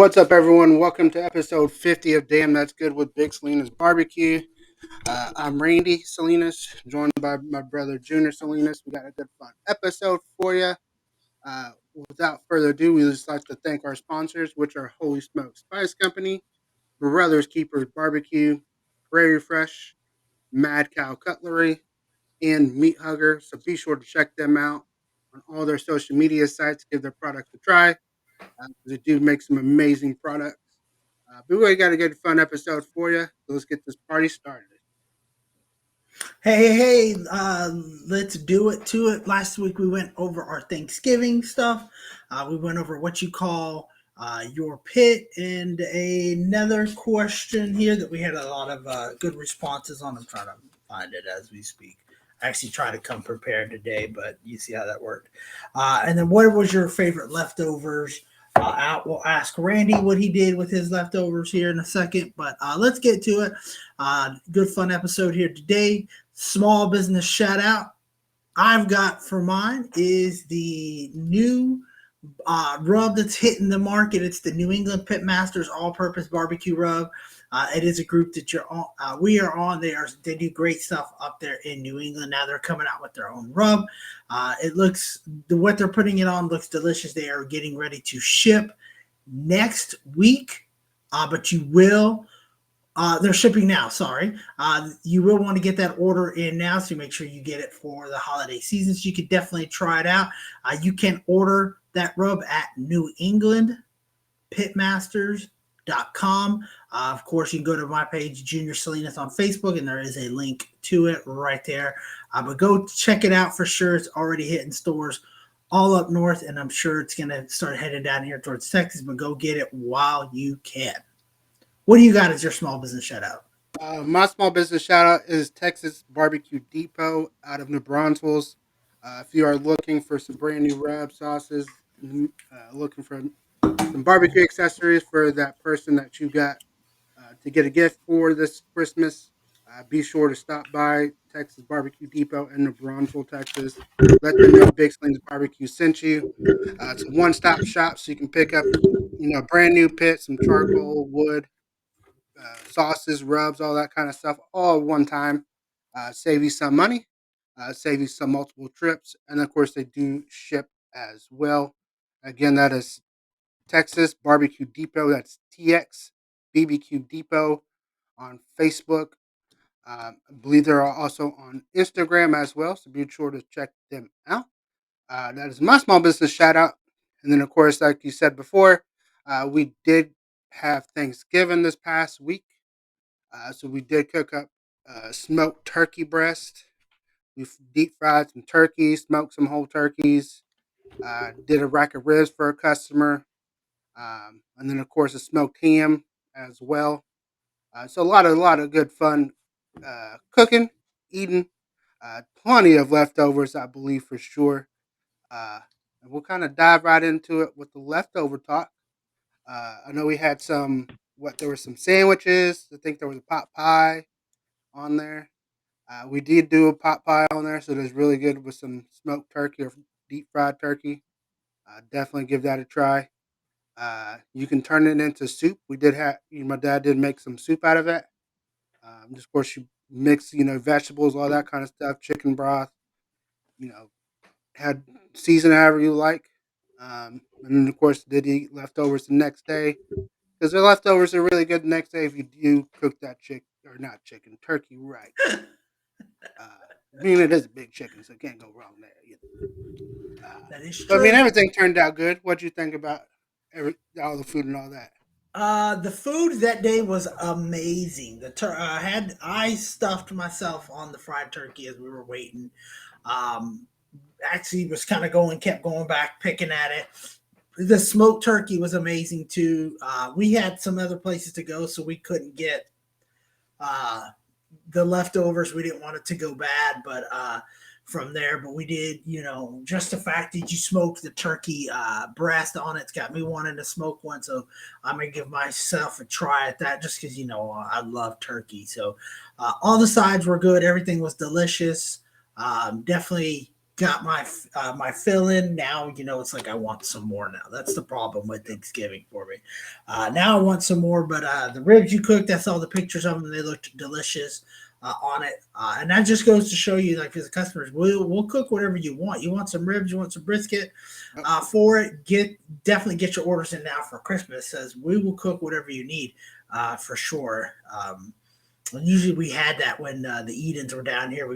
What's up, everyone? Welcome to episode 50 of Damn That's Good with Big Salinas Barbecue. I'm Randy Salinas, joined by my brother Junior Salinas. We got a good, fun episode for you. Without further ado, we just like to thank our sponsors, which are Holy Smoke Spice Company, Brothers Keepers Barbecue, Prairie Fresh, Mad Cow Cutlery, and Meat Hugger. So be sure to check them out on all their social media sites. Give their products a try. They do make some amazing products. But we got a good, fun episode for you. So let's get this party started. Hey, let's do it to it. Last week we went over our Thanksgiving stuff. We went over what you call your pit and another question here that we had a lot of good responses on. I'm trying to find it as we speak. I actually try to come prepared today, but you see how that worked. And then what was your favorite leftovers? We'll ask Randy what he did with his leftovers here in a second, but let's get to it. Good fun episode here today. Small business shout out I've got for mine is the new rub that's hitting the market. It's the New England Pitmasters All-Purpose Barbecue Rub. It is a group that you're on. We are on. They do great stuff up there in New England. Now they're coming out with their own rub. It looks what they're putting it on looks delicious. They are getting ready to ship next week, but you will. They're shipping now. Sorry, you will want to get that order in now, so make sure you get it for the holiday season. So you could definitely try it out. You can order that rub at New England Pitmasters.com. Of course, you can go to my page, Junior Salinas, on Facebook, and there is a link to it right there. But go check it out for sure. It's already hitting stores all up north, and I'm sure it's going to start heading down here towards Texas, but go get it while you can. What do you got as your small business shout out? My small business shout out is Texas Barbecue Depot out of New Braunfels. If you are looking for some brand new rub sauces, looking for some barbecue accessories for that person that you got to get a gift for this Christmas, be sure to stop by Texas Barbecue Depot in New Braunfels, Texas. Let them know Big Slings Barbecue sent you. It's a one-stop shop, so you can pick up, brand new pit, some charcoal, wood, sauces, rubs, all that kind of stuff, all at one time. Save you some money, save you some multiple trips, and of course they do ship as well. Again, that is Texas Barbecue Depot. That's TX BBQ Depot on Facebook. I believe they're also on Instagram as well, so be sure to check them out. That is my small business shout out. And then, of course, like you said before, we did have Thanksgiving this past week. So we did cook up smoked turkey breast. We deep fried some turkeys, smoked some whole turkeys, did a rack of ribs for a customer, and then of course a smoked ham as well. So a lot of good fun cooking, eating, plenty of leftovers, I believe for sure. And we'll kind of dive right into it with the leftover talk. I know we had some. What there were some sandwiches. I think there was a pot pie on there. We did do a pot pie on there, so it was really good with some smoked turkey or deep fried turkey. Definitely give that a try. You can turn it into soup. We did have, my dad did make some soup out of it. Just of course you mix, vegetables, all that kind of stuff, chicken broth. You know, had season however you like. And then of course did eat leftovers the next day because the leftovers are really good the next day if you do cook that chicken or not chicken turkey right. Uh, it is a big chicken, so can't go wrong there. That is But true. everything turned out good. What'd you think about all the food and all that? The food that day was amazing. I stuffed myself on the fried turkey as we were waiting. Um, Actually was kind of kept going back, picking at it. The smoked turkey was amazing too. We had some other places to go, so we couldn't get uh, the leftovers. We didn't want it to go bad, but from there, but we did, just the fact that you smoked the turkey breast on it's got me wanting to smoke one. So I'm going to give myself a try at that just because, I love turkey. So all the sides were good. Everything was delicious. Definitely got my fill in. Now it's like I want some more. Now that's the problem with Yep. Thanksgiving for me. Now I want some more, but the ribs you cooked, I saw the pictures of them. They looked delicious on it, and that just goes to show you, like as customers, we'll cook whatever you want. You want some ribs, you want some brisket Yep. for it. Definitely get your orders in now for Christmas. Says we will cook whatever you need for sure. Usually we had that when the Edens were down here.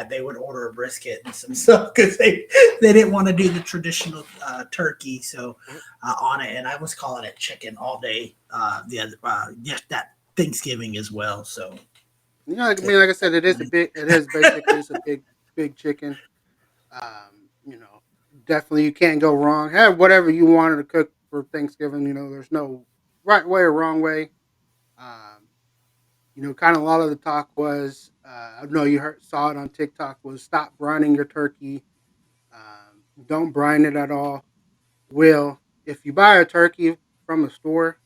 They would order a brisket and some stuff because they didn't want to do the traditional turkey so Yep. on it, and I was calling it chicken all day. The other just that Thanksgiving as well. So Like I said, it is basically just a big chicken. You know, definitely you can't go wrong. Have whatever you wanted to cook for Thanksgiving. There's no right way or wrong way. Um, kind of a lot of the talk was, I know saw it on TikTok, was stop brining your turkey. Don't brine it at all. If you buy a turkey from a store,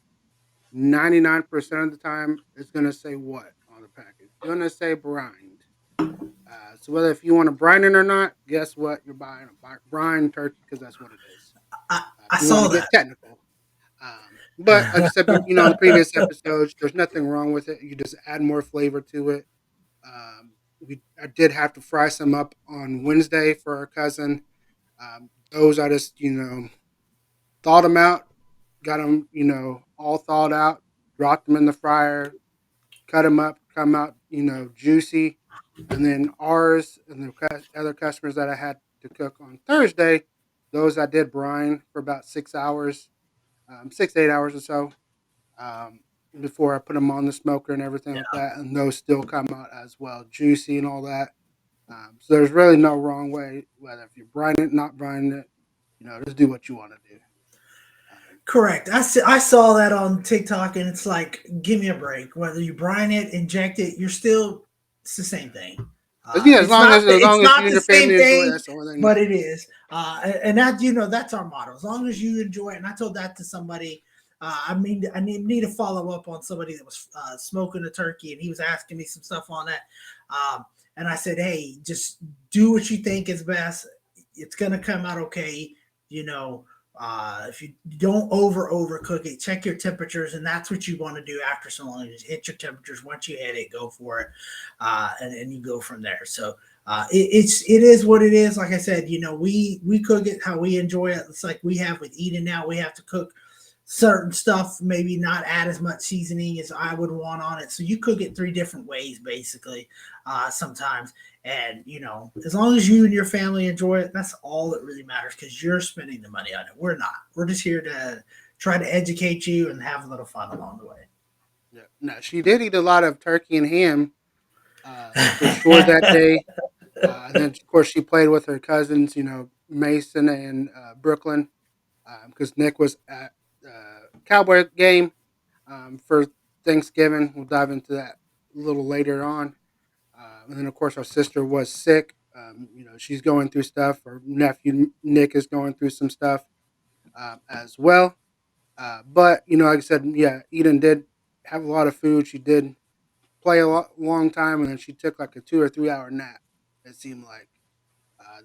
99% of the time it's gonna say what on the package? It's gonna say brined. So whether if you want to brine it or not, guess what? You're buying a brine turkey because that's what it is. I If you want saw to get that. technical, but like I said, in the previous episodes, there's nothing wrong with it. You just add more flavor to it. I did have to fry some up on Wednesday for our cousin. Those I just thawed them out, got them all thawed out, dropped them in the fryer, cut them up, come out juicy, and then ours and the other customers that I had to cook on Thursday, those I did brine for about 6 hours, 6 to 8 hours or so, um, before I put them on the smoker and everything like that, and those still come out as well, juicy and all that. So there's really no wrong way, whether if you brine it, not brine it, just do what you want to do. Correct. I saw that on TikTok, and it's like, give me a break. Whether you brine it, inject it, it's the same thing. Yeah, as long as It's you not and the your same family enjoy it, thing, that's the only thing but that it matters. is. And that's our motto. As long as you enjoy it, and I told that to somebody. I need to follow up on somebody that was smoking a turkey, and he was asking me some stuff on that. And I said, hey, just do what you think is best. It's gonna come out okay. You know, if you don't overcook it, check your temperatures, and that's what you want to do after so long. Just hit your temperatures. Once you hit it, go for it, and you go from there. So it is what it is. Like I said, we cook it how we enjoy it. It's like we have with eating now. We have to cook certain stuff, maybe not add as much seasoning as I would want on it. So you cook it three different ways, basically, sometimes. And as long as you and your family enjoy it, that's all that really matters because you're spending the money on it. We're not. We're just here to try to educate you and have a little fun along the way. Yeah. Now she did eat a lot of turkey and ham, for sure that day. And then of course she played with her cousins, Mason and Brooklyn, because Nick was at Cowboy game for Thanksgiving. We'll dive into that a little later on. And then of course our sister was sick. She's going through stuff. Her nephew Nick is going through some stuff as well. But like I said, yeah, Eden did have a lot of food. She did play long time, and then she took like a 2 or 3 hour nap. It seemed like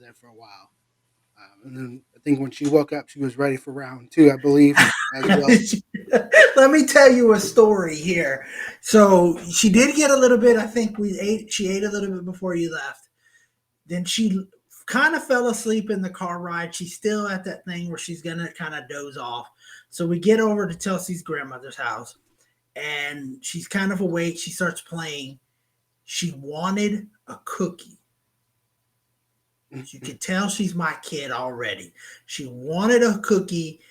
there for a while, and then I think when she woke up, she was ready for round two, I believe, as well. Let me tell you a story here. So she did get a little bit. I think she ate a little bit before you left. Then she kind of fell asleep in the car ride. She's still at that thing where she's gonna kind of doze off. So we get over to Chelsea's grandmother's house, and she's kind of awake. She starts playing. She wanted a cookie. You can tell she's my kid already. She wanted a cookie.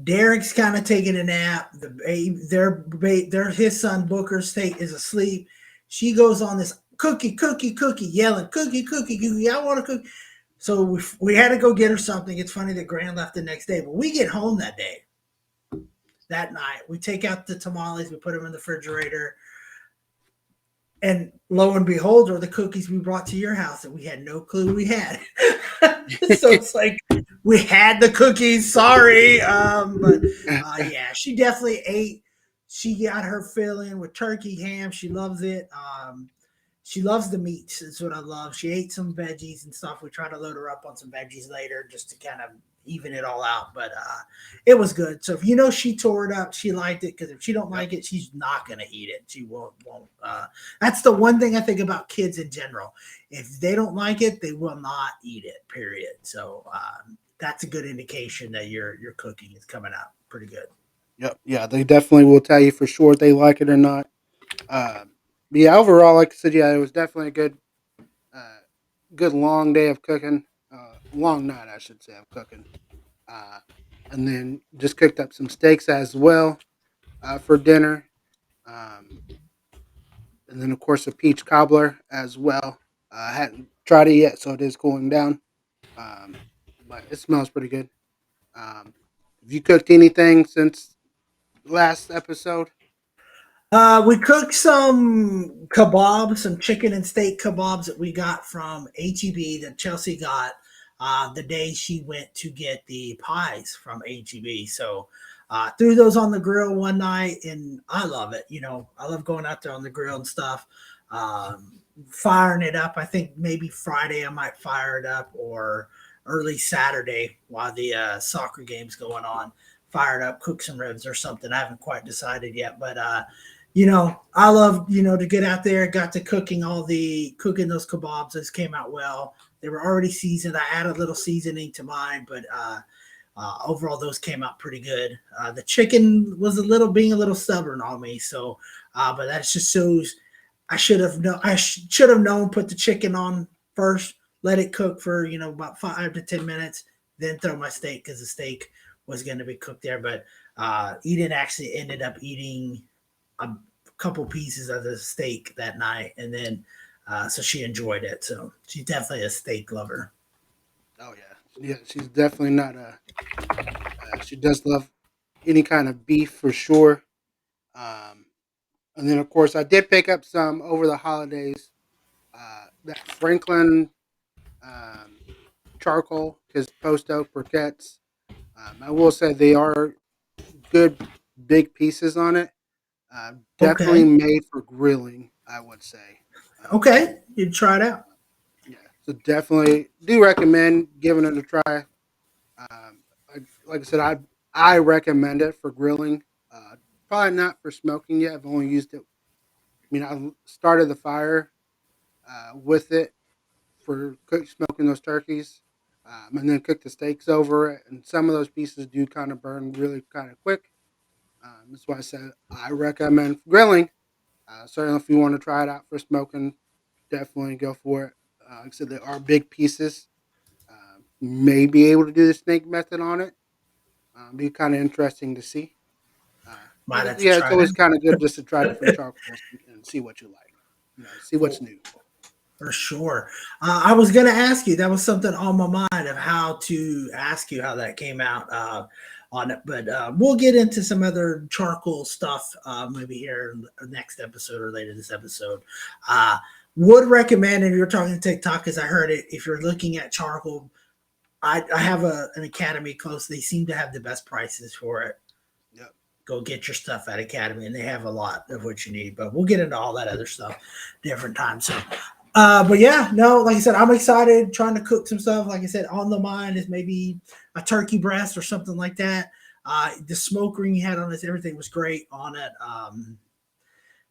Derek's kind of taking a nap. His son Booker's is asleep. She goes on this cookie, cookie, cookie, yelling, cookie, cookie, cookie. I want a cookie. So we had to go get her something. It's funny that Grant left the next day, but we get home that night. We take out the tamales, we put them in the refrigerator, and lo and behold, are the cookies we brought to your house that we had no clue we had. So it's like we had the cookies. Sorry, but yeah, she definitely ate. She got her fill in with turkey ham. She loves it. she loves the meats. That's what I love. She ate some veggies and stuff. We try to load her up on some veggies later just to kind of even it all out. But it was good. So if you know she tore it up, she liked it. Because if she don't Yep. like it, she's not gonna eat it. She won't. That's the one thing I think about kids in general. If they don't like it, they will not eat it. Period. So that's a good indication that your cooking is coming out pretty good. Yep. Yeah, they definitely will tell you for sure if they like it or not. Um, yeah, overall, like I said, yeah, it was definitely a uh, good long day of cooking. Long night, I should say, of cooking. Uh, and then just cooked up some steaks as well for dinner. Um, and then, of course, a peach cobbler as well. I hadn't tried it yet, so it is cooling down. Um, but it smells pretty good. Um, have you cooked anything since last episode? We cooked some kebabs, some chicken and steak kebabs that we got from HEB that Chelsea got the day she went to get the pies from HEB. So threw those on the grill one night, and I love it. I love going out there on the grill and stuff, firing it up. I think maybe Friday I might fire it up, or early Saturday while the soccer game's going on. Fire it up, cook some ribs or something. I haven't quite decided yet, but I love, to get out there, got to cooking those kebabs. Those came out well. They were already seasoned. I added a little seasoning to mine, but overall, those came out pretty good. The chicken was being a little stubborn on me. So, but that just shows I should have known, put the chicken on first, let it cook for, about 5 to 10 minutes, then throw my steak because the steak was going to be cooked there. But Eden actually ended up eating a couple pieces of the steak that night, and then so she enjoyed it. So she's definitely a steak lover. Oh yeah, yeah. She's definitely not a. She does love any kind of beef for sure. Um, and then of course I did pick up some over the holidays. That Franklin um, charcoal, his post oak briquettes. I will say they are good big pieces on it. Definitely Okay, made for grilling, I would say. Um, okay, you try it out. yeah, so definitely do recommend giving it a try. Like I said, I recommend it for grilling. Probably not for smoking yet. I've only used it. I mean, I started the fire with it for smoking those turkeys, and then cook the steaks over it. And some of those pieces do kind of burn really kind of quick. That's why I said I recommend grilling. Certainly, if you want to try it out for smoking, definitely go for it. Like I said, there are big pieces. May be able to do the snake method on it. Be kind of interesting to see. Might But have to yeah, it's try always kind of good just to try different it. charcoals and see what you like. See what's new. For sure. I was going to ask you, that was something on my mind of how to ask you how that came out on it. But we'll get into some other charcoal stuff maybe here in the next episode or later this episode. Uh, would recommend, if you're talking TikTok, as I heard it, if you're looking at charcoal, I have an academy close. They seem to have the best prices for it. Yep. Go get your stuff at Academy, and they have a lot of what you need. But we'll get into all that other stuff different times. So, but yeah, no, like I said, I'm excited trying to cook some stuff. Like I said, on the mind is maybe a turkey breast or something like that. The smoke ring you had on this, everything was great on it. I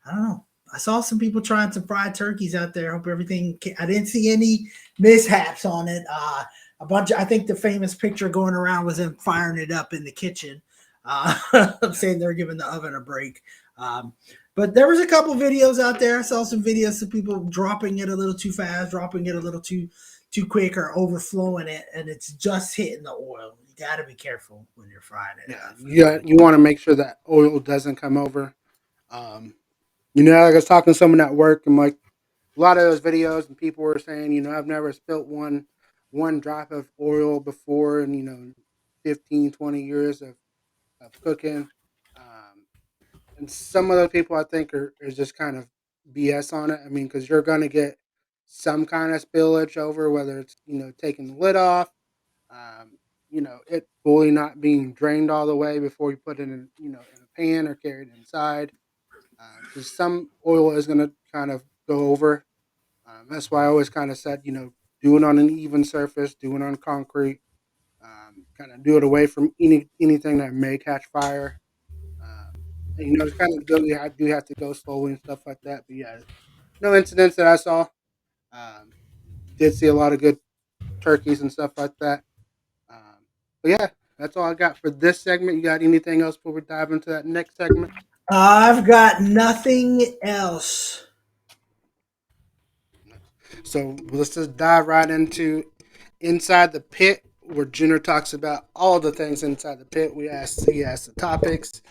don't know. I saw some people trying some fried turkeys out there. Hope everything. I didn't see any mishaps on it. A bunch. I think the famous picture going around was them firing it up in the kitchen. I'm Yeah. saying they're giving the oven a break. Um, but there was a couple videos out there. I saw some videos of people dropping it a little too fast, dropping it a little too quick, or overflowing it, and it's just hitting the oil. You got to be careful when you're frying it Yeah. for You want to make sure that oil doesn't come over. Um, like I was talking to someone at work, and like a lot of those videos, and people were saying, I've never spilt one drop of oil before, and 15, 20 years of cooking. Um, and some of those people I think are just kind of BS on it. I mean, because you're going to get some kind of spillage over, whether it's taking the lid off, it fully not being drained all the way before you put it in in a pan or carry it inside. So some oil is going to kind of go over. That's why I always kind of said, do it on an even surface, do it on concrete, kind of do it away from anything that may catch fire. And, it's kind of do I do have to go slowly and stuff like that. But yeah, no incidents that I saw. Um, did see a lot of good turkeys and stuff like that. But yeah, that's all I got for this segment. You got anything else before we dive into that next segment? I've got nothing else. So let's just dive right into inside the pit, where Jenner talks about all the things inside the pit. He asked the topics.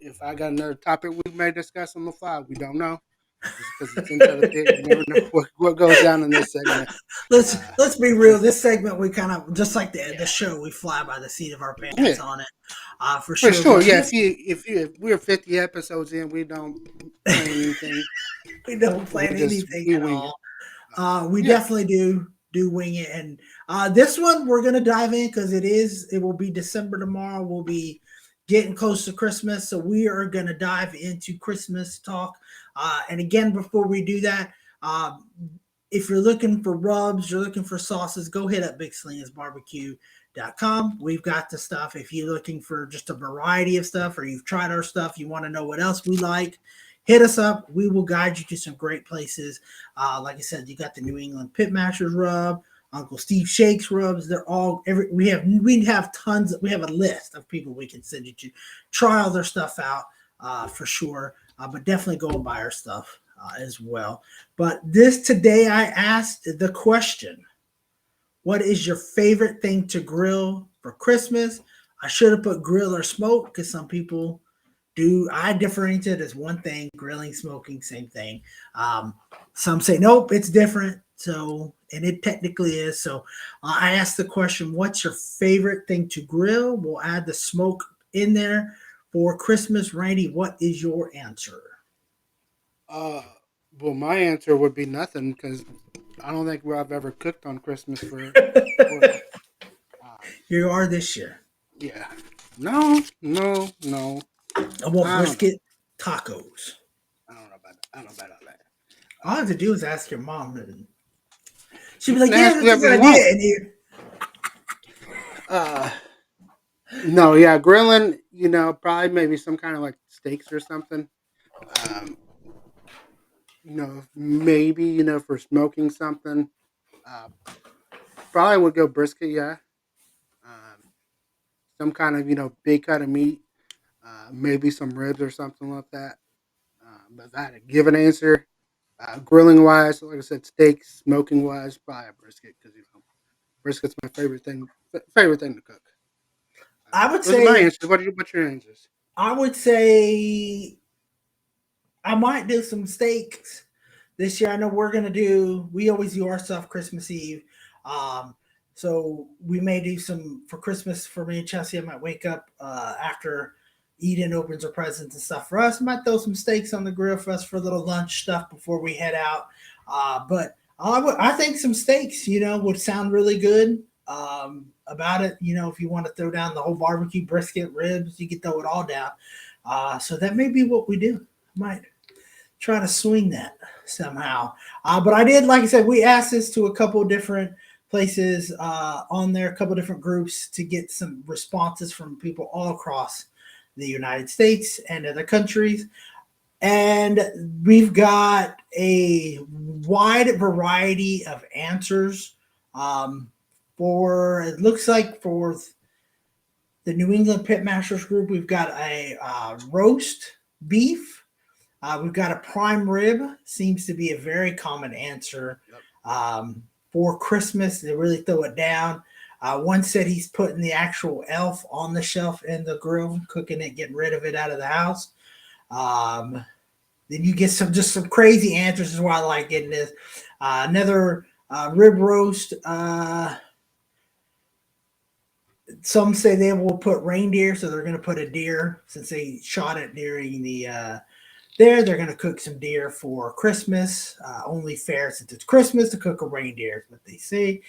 If I got another topic we may discuss on the fly, we don't know. Just because it's inside the pit, you never know what goes down in this segment. Let's be real. This segment we kind of just like the Yeah, show. We fly by the seat of our yeah, pants on it, for for sure. sure. But Yeah, this if we're 50 episodes in, we don't plan anything. we don't plan anything We at wing it. all. We Yeah. definitely do wing it, and this one we're gonna dive in because it will be December tomorrow. We'll be getting close to Christmas, so we are gonna dive into Christmas talk. And again, before we do that, if you're looking for rubs, you're looking for sauces, go hit up BigSalinasBarbecue.com. We've got the stuff. If you're looking for just a variety of stuff, or you've tried our stuff, you want to know what else we like, hit us up. We will guide you to some great places. Like I said, you got the New England Pitmasters rub, Uncle Steve Shakes rubs. They're all we have tons. We have a list of people we can send you to. Try all their stuff out for sure, but definitely go and buy our stuff as well. But today I asked the question: what is your favorite thing to grill for Christmas? I should have put grill or smoke because some people do. I differentiate as one thing: grilling, smoking, same thing. Some say nope, it's different. So, and it technically is. So, I asked the question: what's your favorite thing to grill? We'll add the smoke in there for Christmas. Randy, what is your answer? Uh, well, my answer would be nothing because I don't think I've ever cooked on Christmas for You are this year. yeah. No, no, no. I want I don't know. brisket tacos. I don't know about that. I don't know about all that. All I have to do is ask your mom, and she'd You be can like, "Yeah, ask that's a whoever good you idea." want. And you, Uh, no, yeah, grilling. Probably maybe some kind of like steaks or something. Um, maybe for smoking something. Uh, probably would go brisket. Yeah. Um, some kind of big cut of meat. Maybe some ribs or something like that. But if I had to give an answer, grilling wise, like I said, steaks, smoking wise, probably a brisket because brisket's my favorite thing to cook. I would Those are my say, answers. What's your answers? I would say, I might do some steaks this year. I know we're gonna do. We always do our stuff Christmas Eve. Um, so we may do some for Christmas for me and Chelsea. I might wake up after Eden opens her presents and stuff for us. I might throw some steaks on the grill for us for a little lunch stuff before we head out. But I think some steaks, would sound really good. About it, if you want to throw down the whole barbecue, brisket, ribs, you can throw it all down. So that may be what we do. Might try to swing that somehow. But I did, like I said, we asked this to a couple different places on there, a couple different groups to get some responses from people all across the United States and other countries. And we've got a wide variety of answers it looks like for the New England Pitmasters group, we've got a roast beef. We've got a prime rib, seems to be a very common answer. Yep. For Christmas. They really throw it down. One said he's putting the actual elf on the shelf in the grill, cooking it, getting rid of it out of the house. Then you get some crazy answers is why I like getting this. Another rib roast. Some say they will put reindeer, so they're going to put a deer since they shot it during the they're going to cook some deer for Christmas. Only fair since it's Christmas to cook a reindeer, is what they say.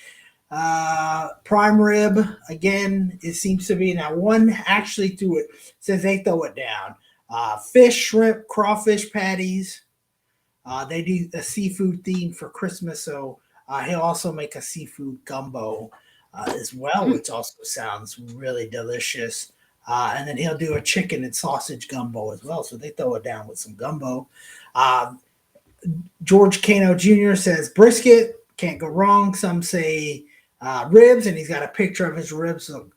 Prime rib, again, it seems to be. Now, one actually threw it, says they throw it down. Fish, shrimp, crawfish patties. They do a seafood theme for Christmas, so he'll also make a seafood gumbo as well, Mm. which also sounds really delicious. And then he'll do a chicken and sausage gumbo as well. So they throw it down with some gumbo. Uh, George Cano Jr. says brisket, can't go wrong. Some say ribs, and he's got a picture of his ribs. So,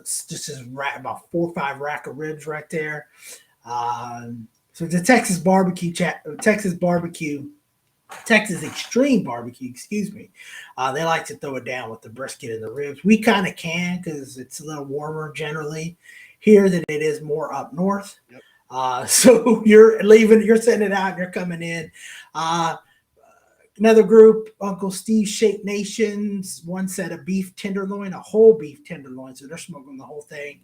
just his rack, about 4 or 5 rack of ribs right there. So the Texas Extreme Barbecue, excuse me. They like to throw it down with the brisket and the ribs. We kind of can because it's a little warmer generally here than it is more up north. Yep. So you're sending it out, and you're coming in. Uh, Another group, Uncle Steve's Shake Nations, one set of beef tenderloin, a whole beef tenderloin. So they're smoking the whole thing.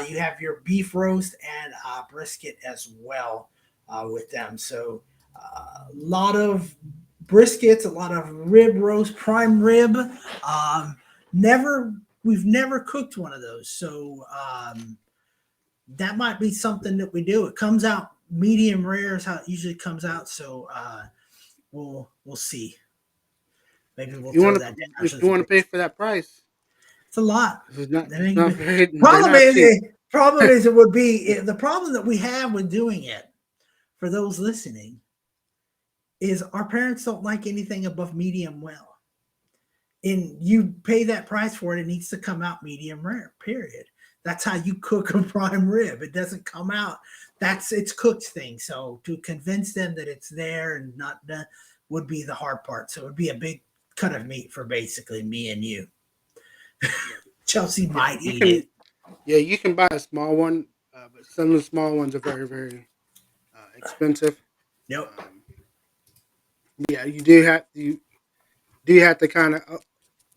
You have your beef roast and brisket as well with them. So a lot of briskets, a lot of rib roast, prime rib. Um, never, we've never cooked one of those. So that might be something that we do. It comes out medium rare is how it usually comes out. So we'll see. Maybe we'll You throw want that down. to if you want to pay for that price, It's a lot. it's not very. They're Problem not cheap. is, problem is, it would be the problem that we have with doing it for those listening is our parents don't like anything above medium well, and you pay that price for it. It needs to come out medium rare. Period. That's how you cook a prime rib. It doesn't come out. That's it's cooked thing. So to convince them that it's there and not done would be the hard part. So it would be a big cut of meat for basically me and you. Chelsea Yeah, might you eat it. can. Yeah, you can buy a small one, but some of the small ones are very expensive. Nope. Yeah, you do have to kind of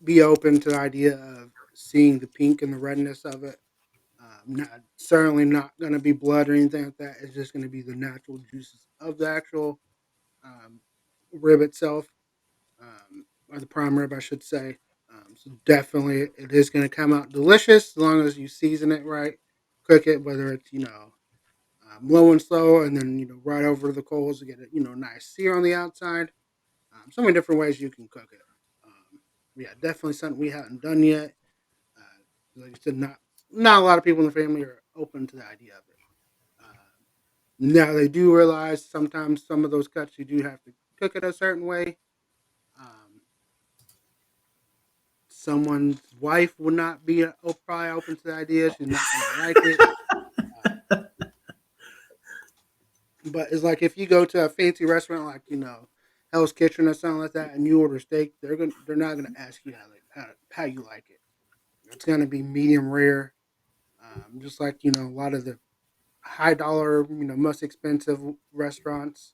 be open to the idea of seeing the pink and the redness of it. Not certainly not going to be blood or anything like that. It's just going to be the natural juices of the actual um, rib itself, or the prime rib, I should say. So definitely, it is going to come out delicious as long as you season it right, cook it, whether it's low and slow, and then right over the coals to get it nice sear on the outside. So many different ways you can cook it. Yeah, definitely something we haven't done yet. Like I said, not a lot of people in the family are open to the idea of it. Now they do realize sometimes some of those cuts you do have to cook it a certain way. Um, Someone's wife would not be probably open to the idea. She's not going to like it. Uh, but it's like if you go to a fancy restaurant like Hell's Kitchen or something like that, and you order steak, they're not gonna ask you how you like it. It's gonna be medium rare. Just like a lot of the high dollar, most expensive restaurants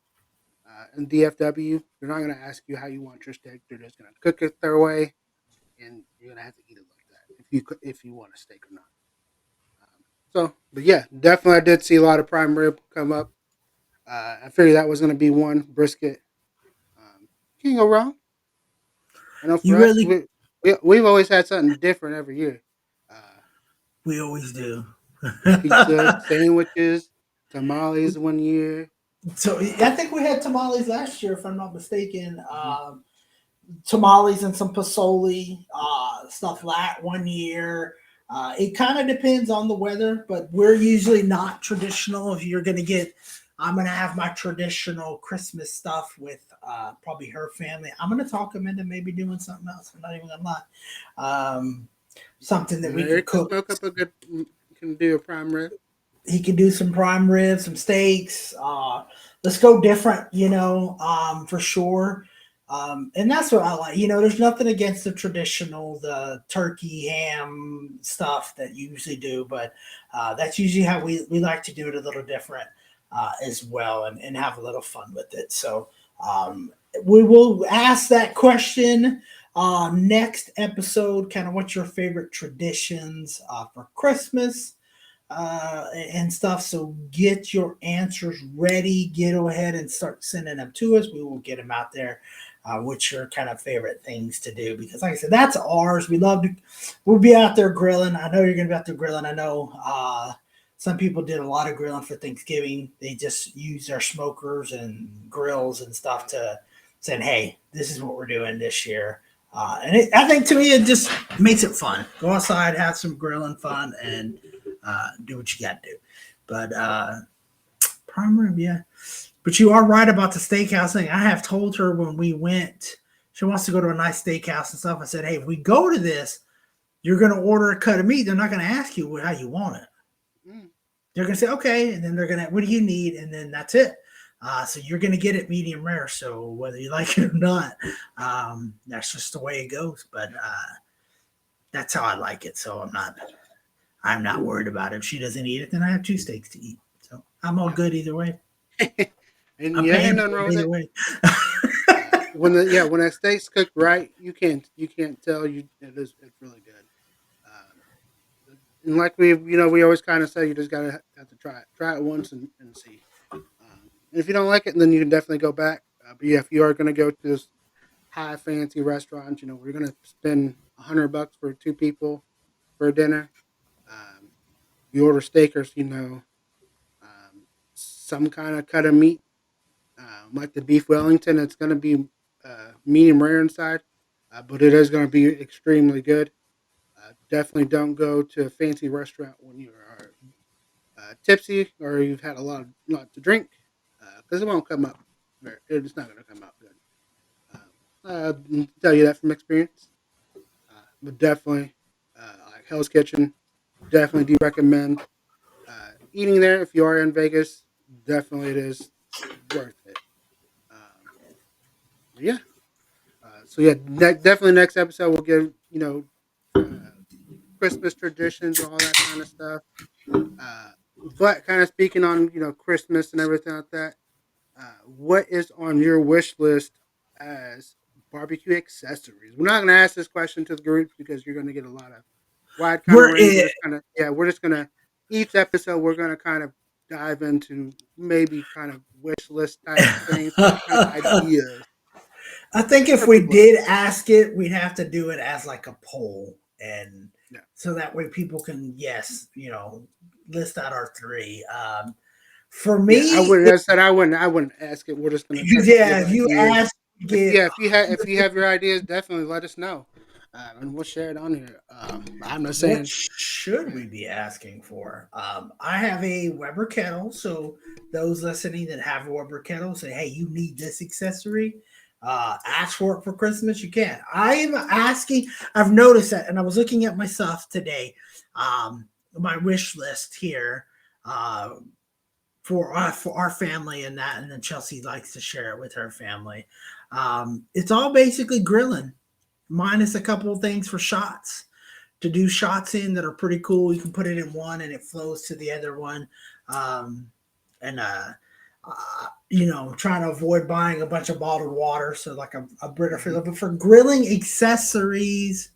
in DFW, they're not gonna ask you how you want your steak. They're just gonna cook it their way, and you're gonna have to eat it like that if you want a steak or not. But yeah, definitely, I did see a lot of prime rib come up. I figured that was gonna be one brisket. Can't go wrong. I know You for us, really, we've always had something different every year. Uh, we always do. Pizza, sandwiches, tamales one year. So I think we had tamales last year, if I'm not mistaken. Mhm. Tamales and some pozole stuff like one year. It kind of depends on the weather, but we're usually not traditional. If you're going to get, I'm going to have my traditional Christmas stuff with probably her family. I'm going to talk them into maybe doing something else. I'm not even going to lie. Something that we Yeah, could it can cook. smoke up a good. Can do a prime rib. He could do some prime ribs, some steaks. Let's go different, for sure. And that's what I like. There's nothing against the traditional, the turkey, ham stuff that you usually do, but that's usually how we like to do it a little different as well and have a little fun with it. So we will ask that question next episode, kind of what's your favorite traditions for Christmas and stuff. So get your answers ready. Get ahead and start sending them to us. We will get them out there. What's your kind of favorite things to do? Because, like I said, that's ours. We love to. We'll be out there grilling. I know you're going to be out there grilling. I know Some people did a lot of grilling for Thanksgiving. They just used their smokers and grills and stuff to saying, "Hey, this is what we're doing this year." I think to me, it just makes it fun. Go outside, have some grilling fun, and do what you got to do. But prime rib, yeah. But you are right about the steakhouse thing. I have told her when we went, she wants to go to a nice steakhouse and stuff. I said, "Hey, if we go to this, you're going to order a cut of meat. They're not going to ask you how you want it. Mm. They're going to say, okay. And then they're going to, what do you need? And then that's it. So you're going to get it medium rare. So whether you like it or not, that's just the way it goes. But that's how I like it. So I'm not worried about it. If she doesn't eat it, then I have two steaks to eat. So I'm all good either way. And I'm yeah, ain't paying nothing for wrong it with either it. way. When that steak's cooked right, you can't tell it's really good. And like we always kind of say, you just gotta have to try it once and see. And if you don't like it, then you can definitely go back. But yeah, if you are gonna go to this high fancy restaurant, we're gonna spend $100 for two people for dinner. Um, you order steak or some kind of cut of meat, like the beef Wellington. It's gonna be medium rare inside, but it is gonna be extremely good. Definitely don't go to a fancy restaurant when you are tipsy or you've had a lot to drink, because it won't come up. It's not going to come out good. I tell you that from experience. But definitely, like Hell's Kitchen, definitely do recommend eating there if you are in Vegas. Definitely, it is worth it. Yeah. So yeah, definitely next episode we'll give uh, Christmas traditions, all that kind of stuff. Uh, but kind of speaking on Christmas and everything like that. What is on your wish list as barbecue accessories? We're not going to ask this question to the group because you're going to get a lot of wide kind of We're range. in, We're just going to each episode we're going to kind of dive into maybe kind of wish list type things, kind of ideas I think if for we people. did ask it, we'd have to do it as like a poll, and Yeah, so that way people can list out our three. For yeah. I me, wouldn't. I said I wouldn't. I wouldn't ask it. We're just going to kind of yeah, give if you ideas. ask, get If you have your ideas, definitely let us know, and we'll share it on here. I'm not what saying. should Yeah. we be asking for? I have a Weber kettle, so those listening that have a Weber kettle say, "Hey, you need this accessory." Ask for it for Christmas. You can. I am asking. I've noticed that, and I was looking at my stuff today. My wish list here. Uh, for our family and that, and then Chelsea likes to share it with her family. It's all basically grilling, minus a couple of things for shots to do shots in that are pretty cool. You can put it in one and it flows to the other one. Um, and trying to avoid buying a bunch of bottled water, so like a Brita filler. But for grilling accessories,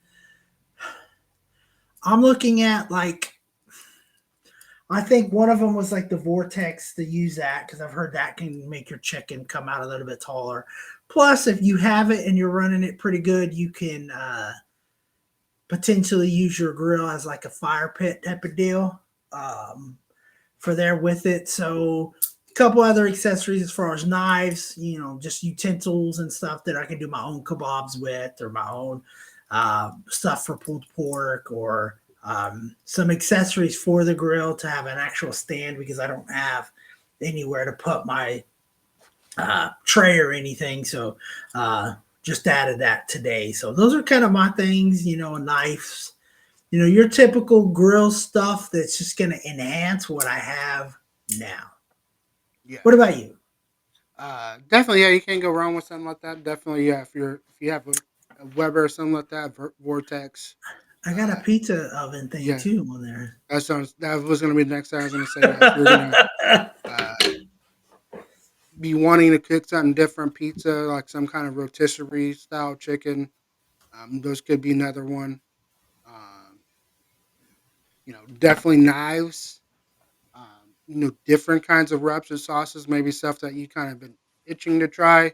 I'm looking at like I think one of them was like the vortex to use that because I've heard that can make your chicken come out a little bit taller. Plus, if you have it and you're running it pretty good, you can potentially use your grill as like a fire pit type of deal for there with it. So, a couple other accessories as far as knives, just utensils and stuff that I can do my own kebabs with or my own stuff for pulled pork or some accessories for the grill to have an actual stand because I don't have anywhere to put my tray or anything. So just added that today. So those are kind of my things, knives, your typical grill stuff that's just going to enhance what I have now. Yeah. What about you? Definitely, yeah, you can't go wrong with something like that. Definitely, yeah, if you have a Weber or something like that, Vortex. I got a Uh, pizza oven thing yeah, too on there. that was going to be the next thing I was going to say. Yeah, if you're gonna uh, be wanting to cook something different, pizza like some kind of rotisserie style chicken, those could be another one. Um, definitely knives. Different kinds of wraps and sauces, maybe stuff that you kind of been itching to try,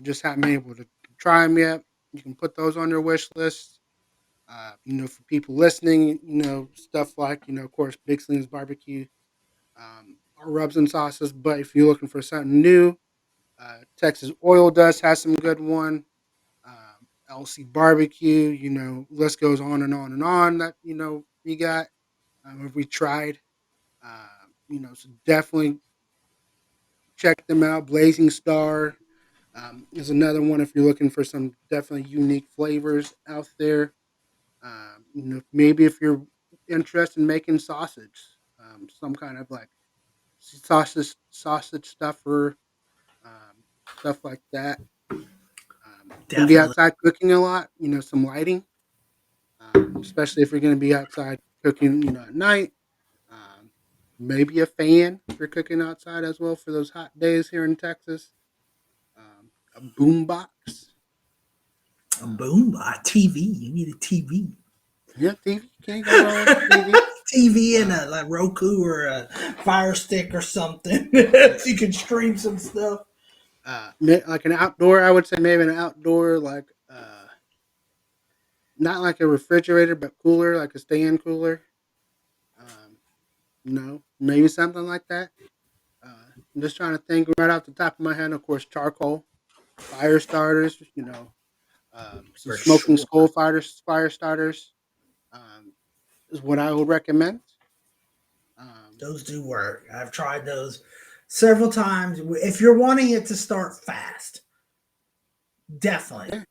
just haven't been able to try them yet. You can put those on your wish list. For people listening, stuff like, of course, Big Salinas Barbecue, our rubs and sauces. But if you're looking for something new, Texas Oil does have some good one. LC Barbecue, list goes on and on and on that, we got, if we tried, so definitely check them out. Blazing Star is another one if you're looking for some definitely unique flavors out there. Maybe if you're interested in making sausage, some kind of like sausage stuffer, stuff like that. Going to be Definitely outside cooking a lot. Some lighting, especially if you're going to be outside cooking, at night. Um, Maybe a fan if you're cooking outside as well for those hot days here in Texas. A boom box. a Um, boom, a TV. You need a TV. yeah, TV. Can't go wrong with TV. TV and Uh, a like Roku or a Fire Stick or something, so you can stream some stuff. like an outdoor, I would say maybe an outdoor, like not like a refrigerator, but cooler, like a stand cooler. Um, maybe something like that. I'm just trying to think right off the top of my head. Of course, charcoal, fire starters. Some For smoking sure. skull fire starters is what I would recommend. Um, Those do work. I've tried those several times. If you're wanting it to start fast, definitely yeah,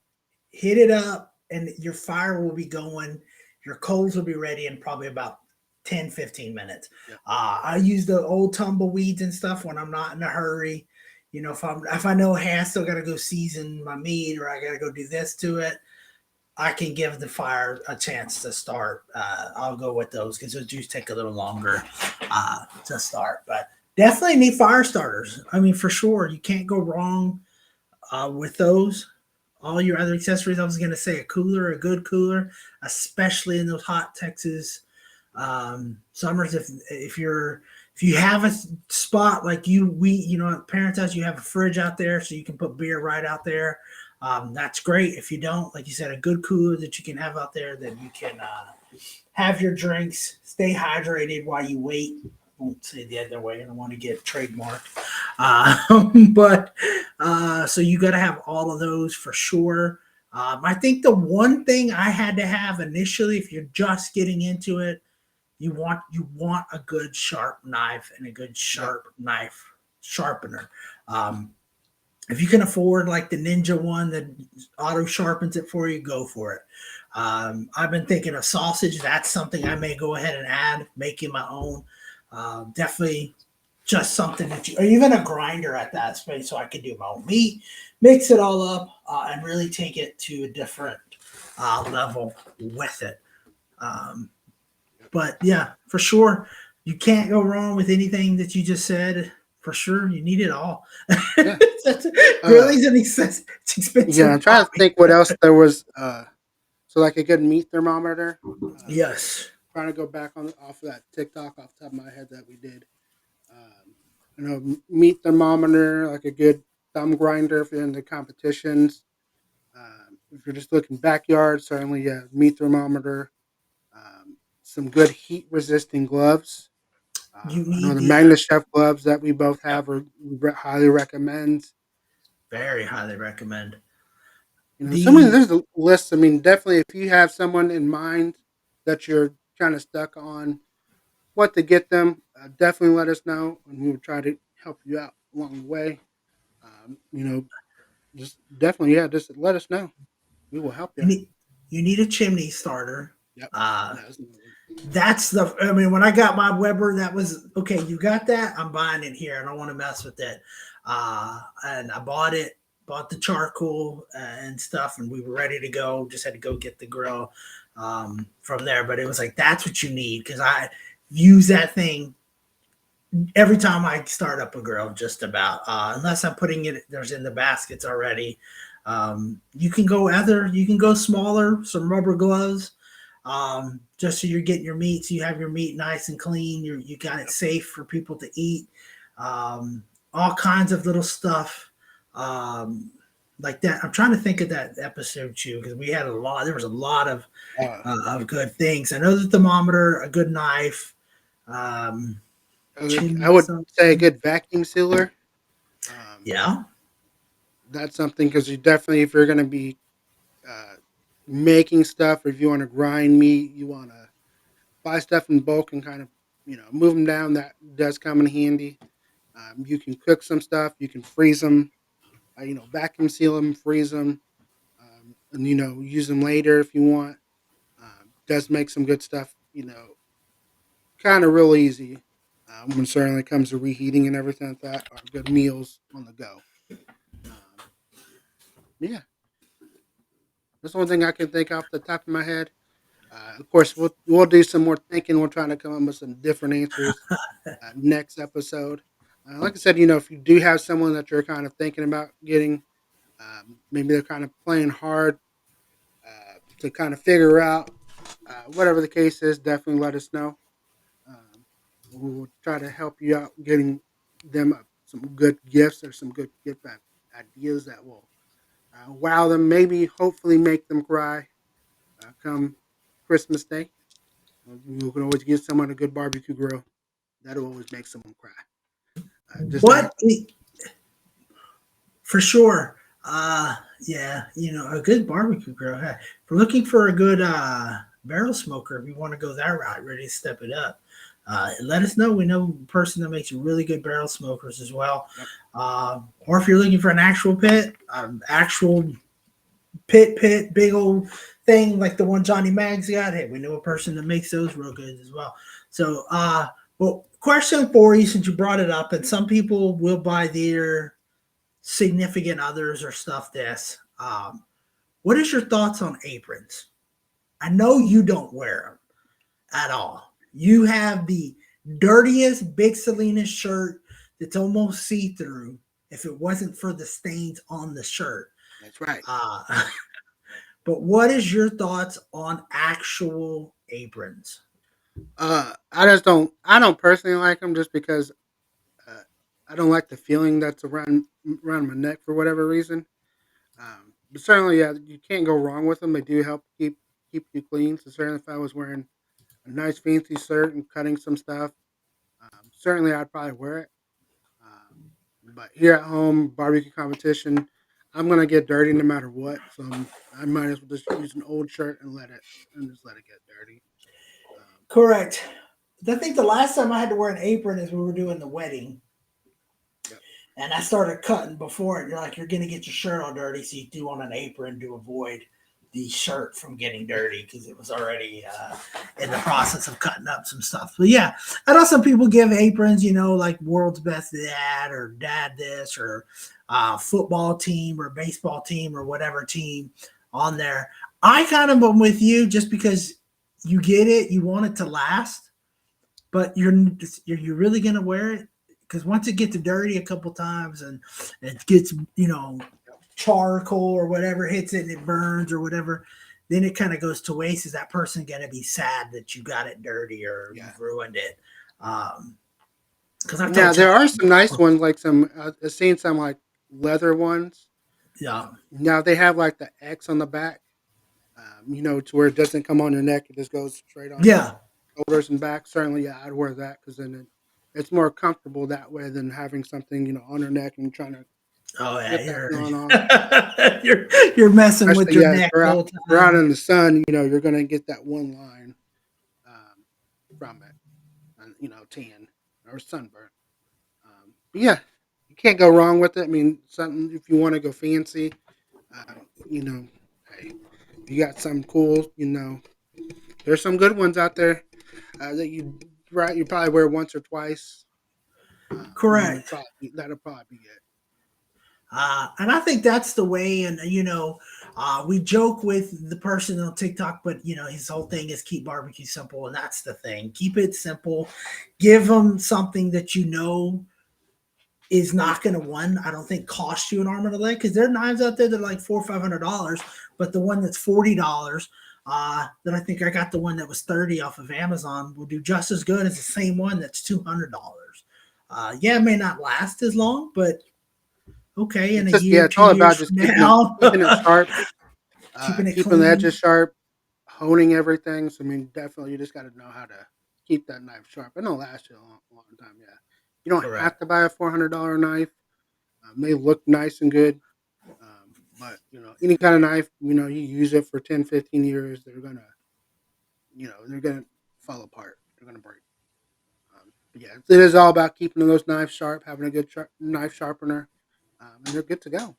hit it up and your fire will be going. Your coals will be ready in probably about 10, 15 minutes. yeah, I use the old tumbleweeds and stuff when I'm not in a hurry. If I know, hey, I still got to go season my meat or I got to go do this to it, I can give the fire a chance to start. I'll go with those because those do take a little longer to start. But definitely need fire starters. I mean, for sure, you can't go wrong with those. All your other accessories, I was going to say a cooler, a good cooler, especially in those hot Texas summers. If you have a spot like at parents' house, you have a fridge out there, so you can put beer right out there. That's great. If you don't, like you said, a good cooler that you can have out there that you can have your drinks, stay hydrated while you wait. I won't say the other way. I don't want to get trademarked. But so you got to have all of those for sure. I think the one thing I had to have initially, if you're just getting into it, you want a good sharp knife and a good yeah, sharp knife sharpener. Um, if you can afford like the Ninja one that auto sharpens it for you, go for it. I've been thinking of sausage. That's something I may go ahead and add, making my own. Definitely just something or even a grinder at that space so I can do my own meat, mix it all up, and really take it to a different level with it. Um, but yeah, for sure, you can't go wrong with anything that you just said. For sure, you need it all. yeah. Uh, Grilling's it's yeah. expensive I'm trying to hobby. think what else there was. So like a good meat thermometer. Yes, Trying to go back on off of that TikTok off the top of my head that we did. Meat thermometer, like a good thumb grinder if you're in the competitions. If you're just looking backyard, certainly, yeah, meat thermometer. Some good heat resisting gloves. you I know need the the Magna Chef gloves that we both yep, have are highly recommend. very Um, highly recommend Somebody the there's a list. I mean, definitely if you have someone in mind that you're kind of stuck on what to get them, definitely let us know, and we will try to help you out along the way. Um, you know, just definitely, yeah, just let us know. We will help you you. need you need a chimney starter. Yep. Uh, Yeah, that's another one. that's the. I mean, when I got my Weber, that was okay. You got that? I'm buying it here. I don't want to mess with it. And I bought it. Bought the charcoal and stuff, and we were ready to go. Just had to go get the grill from there. But it was like that's what you need because I use that thing every time I start up a grill, just about. Unless I'm putting it, there's in the baskets already. You can go smaller, some rubber gloves, just so you're getting your meat, so you have your meat nice and clean. You got it Yep. safe for people to eat. Um, all kinds of little stuff. Um, like that. I'm trying to think of that episode too because we had a lot. There was a lot Uh, of good things. I know the thermometer, a good knife, um, I chimney would say a something. good vacuum sealer. Um, Yeah. that's something because you definitely, if you're going to be uh, making stuff, or if you want to grind meat, you want to buy stuff in bulk and kind of move them down. That does come in handy. You can cook some stuff. You can freeze them. Vacuum seal them, freeze them, and use them later if you want. Does make some good stuff. Kind of real easy. When certainly comes to reheating and everything like that, are good meals on the go. Um, yeah, that's one thing I can think off the top of my head. Of course, we'll do some more thinking. We're trying to come up with some different answers next episode. Like I said, if you do have someone that you're kind of thinking about getting, maybe they're kind of playing hard to kind of figure out whatever the case is. Definitely let us know. We'll try to help you out getting them some good gifts or some good gift ideas that will wow them. Maybe, hopefully, make them cry come Christmas Day. You can always give someone a good barbecue grill. That'll always make someone cry. Just ask. What for sure. Yeah, a good barbecue grill. Hey, if we're looking for a good barrel smoker, if you want to go that route, ready to step it up, let us know. We know a person that makes really good barrel smokers as well. Yep. Or if you're looking for an actual pit, actual pit, big old thing like the one Johnny Mag's got. Hey, we know a person that makes those real good as well. So, well, question for you since you brought it up, and some people will buy their significant others or stuff this. What is your thoughts on aprons? I know you don't wear them at all. You have the dirtiest big Salinas shirt that's almost see through if it wasn't for the stains on the shirt. That's right. Uh, but what is your thoughts on actual aprons? I just don't. I don't personally like them just because uh, I don't like the feeling that's around my neck for whatever reason. But certainly, yeah, you can't go wrong with them. They do help keep you clean. So certainly, if I was wearing a nice fancy shirt and cutting some stuff, certainly I'd probably wear it. But here at home, barbecue competition, I'm gonna get dirty no matter what. So I might as well just use an old shirt and just let it get dirty. Um, Correct. I think the last time I had to wear an apron is we were doing the wedding. yep. And I started cutting before it. You're like, you're going to get your shirt all dirty. So you do want an apron to avoid the shirt from getting dirty because it was already in the process of cutting up some stuff. But yeah, I know some people give aprons, like world's best dad or dad this or football team or baseball team or whatever team on there. I kind of am with you just because you get it, you want it to last, but you're really going to wear it because once it gets dirty a couple times and it gets charcoal or whatever hits it and it burns or whatever, then it kind of goes to waste. Is that person going to be sad that you got it dirty or Yeah. you've ruined it? Because I've Now told there you, are some nice ones, like some I've seen some like leather ones. yeah, Now they have like the X on the back, to where it doesn't come on your neck; it just goes straight on your yeah, shoulders and back. Certainly, yeah, I'd wear that because then it's more comfortable that way than having something on your neck and trying to oh yeah, get that feeling off. you're messing with Especially, your yeah, neck the whole if you're out time. in the sun, you're gonna get that one line from it, and tan or sunburn. But yeah, you can't go wrong with it. I mean, something if you want to go fancy, hey, you got something cool. There's some good ones out there that you probably wear once or twice. Correct. That'll probably be it. And I think that's the way. And we joke with the person on TikTok, but his whole thing is keep barbecue simple, and that's the thing. Keep it simple. Give them something that is not going to I don't think cost you an arm and a leg because there are knives out there that are like $400 or $500, but the one that's $40. That I think I got the one that was 30 off of Amazon will do just as good as the same one that's $200. Yeah, it may not last as long, but Okay, in a It's just year, yeah, it's two all about years just from now, keeping it sharp, keeping it keeping the clean. edges sharp, honing everything. So I mean, definitely you just got to know how to keep that knife sharp. It'll last you a long time. Yeah, you don't have Correct. to buy a $400 knife. They look nice and good, but any kind of knife, you use it for 10, 15 years, they're gonna fall apart. They're gonna break. But yeah, it is all about keeping those knives sharp, having a good knife sharpener, and they're good to go.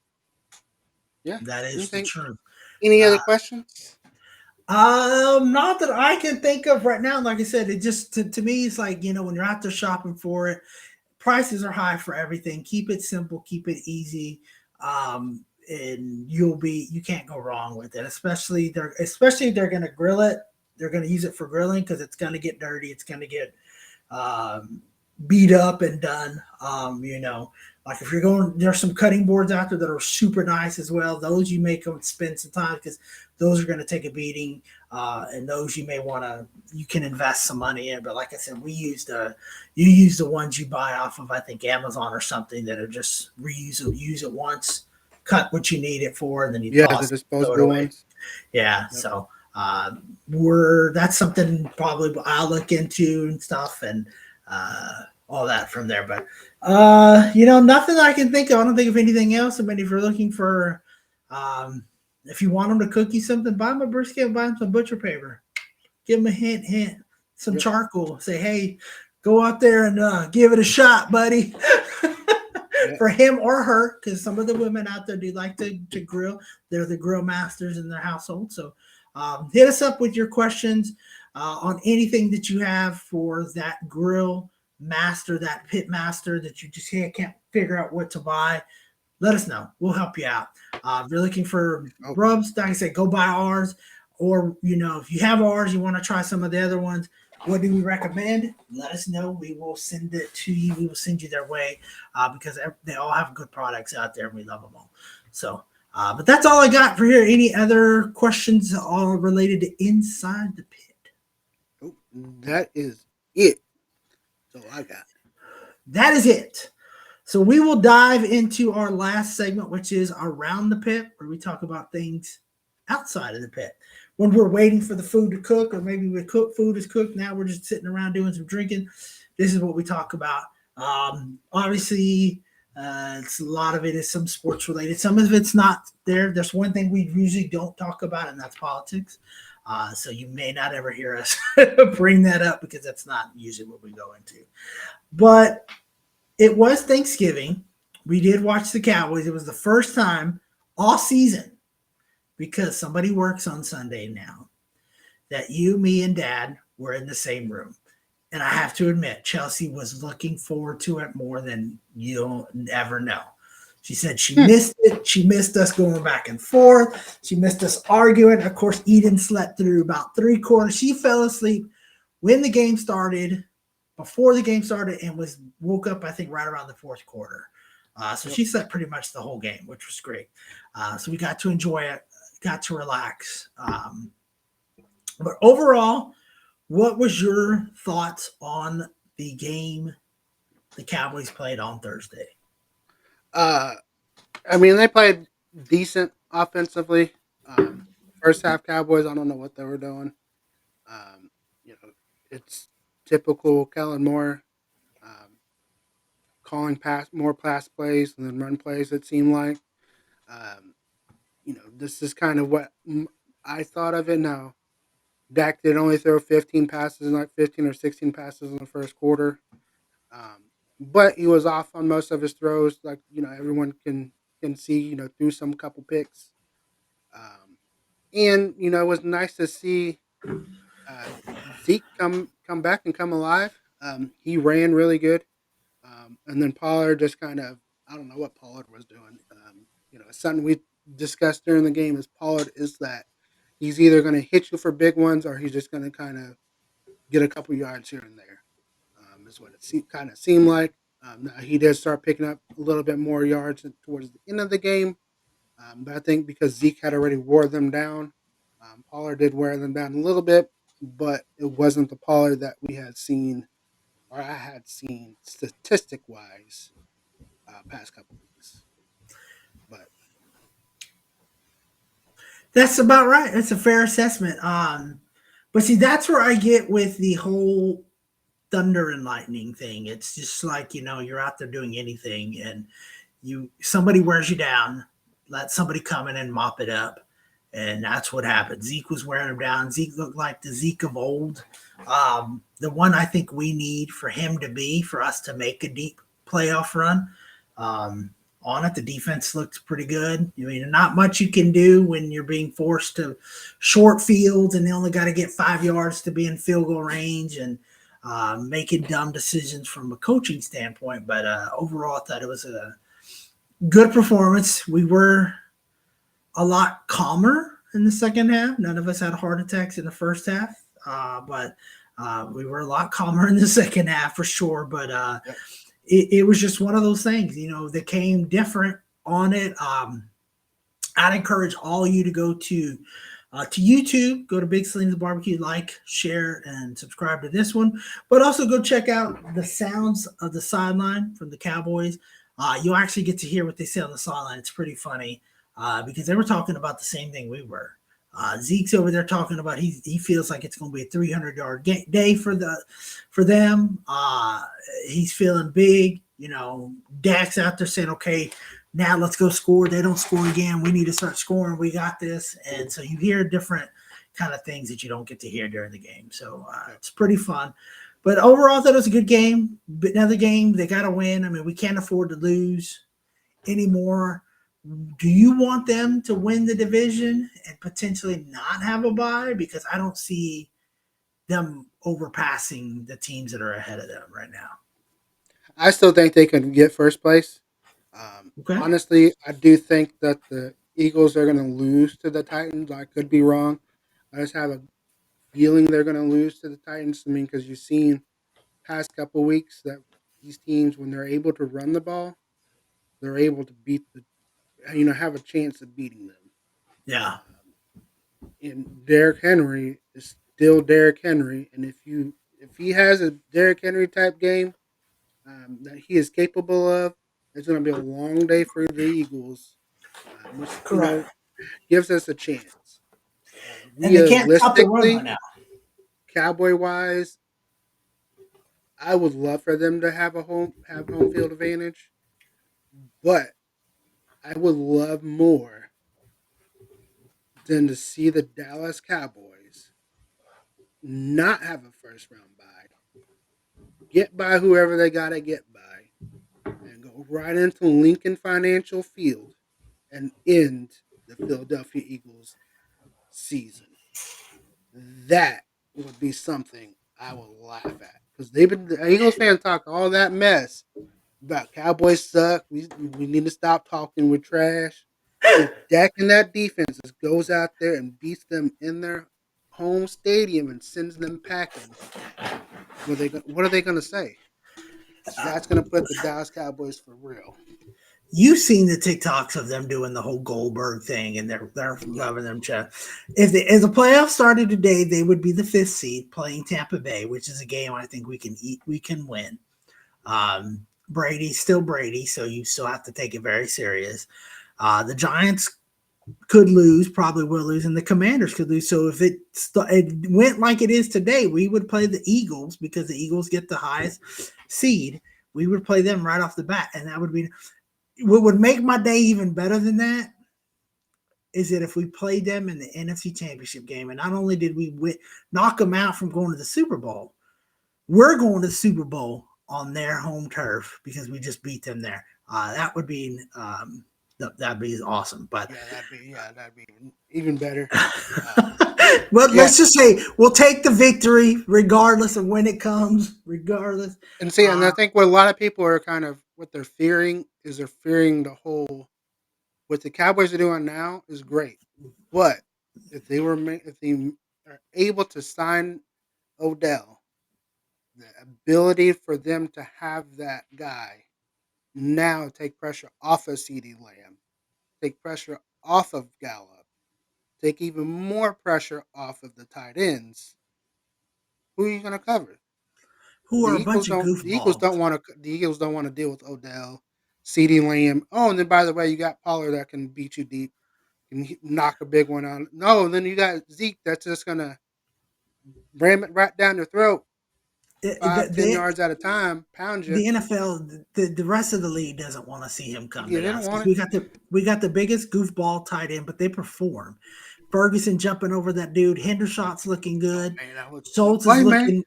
Yeah. That is the Anything? truth. Any Uh, other questions? Not that I can think of right now. Like I said, it just to me, it's like when you're out there shopping for it, prices are high for everything. Keep it simple, keep it easy, and you can't go wrong with it. Especially if they're gonna grill it, they're gonna use it for grilling because it's gonna get dirty. It's gonna get um, beat up and done. Like if you're going, there's some cutting boards out there that are super nice as well. Those you make them spend some time because those are going to take a beating, and those you can invest some money in. But like I said, you use the ones you buy off of I think Amazon or something that are just use it once, cut what you need it for, and then you Yeah, the toss it, throw it disposable away. ones. Yeah, Yep. so we're that's something probably I'll look into and stuff and all that from there. But nothing I can think of. I don't think of anything else. I mean, if you're looking for, if you want them to cook you something, buy them a brisket, buy them some butcher paper, give them a hint, some Yep. charcoal. Say, hey, go out there and give it a shot, buddy. Yep. For him or her, because some of the women out there do like to grill. They're the grill masters in their household. So hit us up with your questions on anything that you have for that grill master, that pit master that you just can't figure out what to buy. Let us know. We'll help you out. If you're looking for Oh, rubs, like I said, go buy ours. Or, if you have ours, you want to try some of the other ones, what do we recommend? Let us know. We will send it to you. We will send you their way because they all have good products out there and we love them all. So, but that's all I got for here. Any other questions all related to Inside the Pit? oh, that is it. So I got. That is it. So we will dive into our last segment, which is Around the Pit, where we talk about things outside of the pit. When we're waiting for the food to cook, or maybe food is cooked, now we're just sitting around doing some drinking. This is what we talk about. Obviously, it's a lot of it is some sports related. Some of it's not there. There's one thing we usually don't talk about, and that's politics. So you may not ever hear us bring that up because that's not usually what we go into. But it was Thanksgiving. We did watch the Cowboys. It was the first time all season because somebody works on Sunday now that you, me, and Dad were in the same room. And I have to admit, Chelsea was looking forward to it more than you'll ever know. She said she Hmm. missed it. She missed us going back and forth. She missed us arguing. Of course, Eden slept through about 3 quarters. She fell asleep when the game started, before the game started, and was woke up, I think, right around the fourth quarter. So Yep. she slept pretty much the whole game, which was great. So we got to enjoy it, got to relax. But overall, what was your thoughts on the game the Cowboys played on Thursday? Uh, I mean, they played decent offensively. Um, First half Cowboys, I don't know what they were doing. Um, it's typical Kellen Moore, um, calling more pass plays and then run plays. It seemed like. Um, this is kind of what I thought of it. Now, Dak did only throw 15 passes, like 15 or 16 passes in the first quarter. But he was off on most of his throws. Like everyone can see. Threw some couple picks. And it was nice to see uh, Zeke come back and come alive. He ran really good. And then Pollard just kind of, I don't know what Pollard was doing. Something we discussed during the game is Pollard is that he's either going to hit you for big ones or he's just going to kind of get a couple yards here and there. Is what it kind of seemed like. Now he did start picking up a little bit more yards towards the end of the game, but I think because Zeke had already wore them down, Pollard did wear them down a little bit, but it wasn't the Pollard that we had seen or I had seen statistic wise past couple weeks. That's about right. That's a fair assessment. But see, that's where I get with the whole thunder and lightning thing. It's just like, you're out there doing anything and somebody wears you down, let somebody come in and mop it up. And that's what happened. Zeke was wearing him down. Zeke looked like the Zeke of old. The one I think we need for him to be, for us to make a deep playoff run. Um, on it, the defense looks pretty good. I mean, not much you can do when you're being forced to short fields and they only got to get 5 yards to be in field goal range and making dumb decisions from a coaching standpoint. But overall, I thought it was a good performance. We were a lot calmer in the second half. None of us had heart attacks in the first half, but we were a lot calmer in the second half for sure. But Yep. it was just one of those things, that came different on it. I'd encourage all of you to go to YouTube, go to Big Salinas Barbecue, like, share, and subscribe to this one. But also go check out the sounds of the sideline from the Cowboys. You'll actually get to hear what they say on the sideline. It's pretty funny because they were talking about the same thing we were. Zeke's over there talking about he feels like it's going to be a 300-yard day for them. He's feeling big. Dak's out there saying, "Okay, now let's go score." They don't score again. We need to start scoring. We got this. And so you hear different kind of things that you don't get to hear during the game. So it's pretty fun. But overall, I thought it was a good game. But another game, they got to win. I mean, we can't afford to lose anymore. Do you want them to win the division and potentially not have a bye? Because I don't see them overpassing the teams that are ahead of them right now. I still think they can get first place. Okay. Honestly, I do think that the Eagles are going to lose to the Titans. I could be wrong. I just have a feeling they're going to lose to the Titans. I mean, because you've seen past couple weeks that these teams, when they're able to run the ball, they're able to beat have a chance of beating them. Yeah. And Derrick Henry is still Derrick Henry, and if he has a Derrick Henry type game that he is capable of, it's going to be a long day for the Eagles, which Correct. gives us a chance. And they can't stop the run right Realistically, now. Cowboy wise, I would love for them to have home field advantage, but I would love more than to see the Dallas Cowboys not have a first round bye, get by whoever they got to get by, and go right into Lincoln Financial Field and end the Philadelphia Eagles season. That would be something I would laugh at because the Eagles fans talk all that mess about Cowboys suck. We need to stop talking with trash. If Dak and that defense just goes out there and beats them in their home stadium and sends them packing, what are they going to say? That's going to put the Dallas Cowboys for real. You've seen the TikToks of them doing the whole Goldberg thing, and they're Yep. loving them. If the playoffs started today, they would be the fifth seed playing Tampa Bay, which is a game I think we can win. Brady's still Brady, so you still have to take it very serious. The Giants could lose, probably will lose, and the Commanders could lose. So if it went like it is today, we would play the Eagles because the Eagles get the highest seed. We would play them right off the bat, and that would be what would make my day even better than that is that if we played them in the NFC Championship game, and not only did we knock them out from going to the Super Bowl, we're going to the Super Bowl on their home turf because we just beat them there. That would be that'd be awesome. But That'd be even better. Um, but yeah, let's just say we'll take the victory regardless of when it comes. Regardless, and see, and I think what a lot of people are kind of what they're fearing is they're fearing the whole what the Cowboys are doing now is great, but if they are able to sign Odell, the ability for them to have that guy now take pressure off of CD Lamb, take pressure off of Gallup, take even more pressure off of the tight ends. Who are you going to cover? who are a bunch of goofballs. The Eagles don't want to deal with Odell, CD Lamb. Oh, and then by the way, you got Pollard that can beat you deep. can knock a big one on. No, then you got Zeke that's just gonna ram it right down your throat, The, 5-10 yards at a time, pound you. the NFL, the rest of the league doesn't want to see him come. To Yeah, be they don't honest, because want we got the biggest goofball tight end, but they perform. Ferguson jumping over that dude. Henderson's looking it. good. Oh man, that was the Schultz is playmaker. looking